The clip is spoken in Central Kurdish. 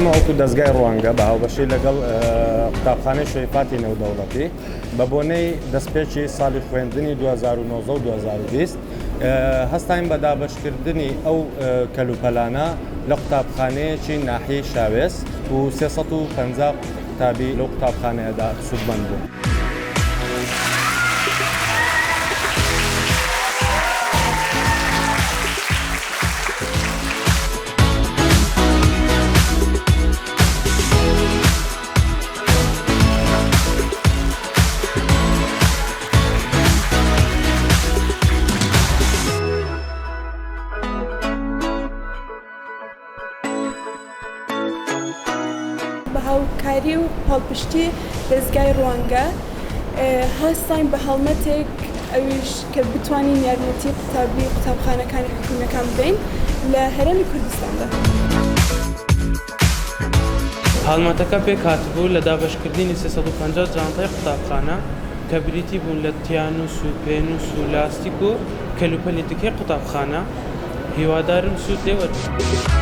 ئێمە وەکو دەستگای ڕوانگە بە هاوبەشی لەگەڵ قوتابخانەی شوێفاتی نێودەوڵەتی بە بۆنەی دەستپێکی ساڵی خوێندنی 2019 و 2020 هەستاین بە دابەشکردنی ئەو کەلوپەلانە لە قوتابخانەیەکی ناحیەی شاوێز و 350 قوتابی لەو قوتابخانەیەدا سوودمەند بوون. هاوکاری و هەڵپشتی دەستگای ڕوانگە هەستاین بە هەڵمەتێک ئەویش کە بتوانین یارمەتی قوتابخانەکانی حکوومیەکان بدەین لە هەرێمی کوردستاندا. هەڵمەتەکە پێک هاتبوو لە دابەشکردنی 350 جانتای قوتابخانە کە بریتی بوون لە تیانوس و پێنووس و لاستیک و کەلوپەلی تکەی قوتابخانە. هیوادارم سوود لێ وەربگرن.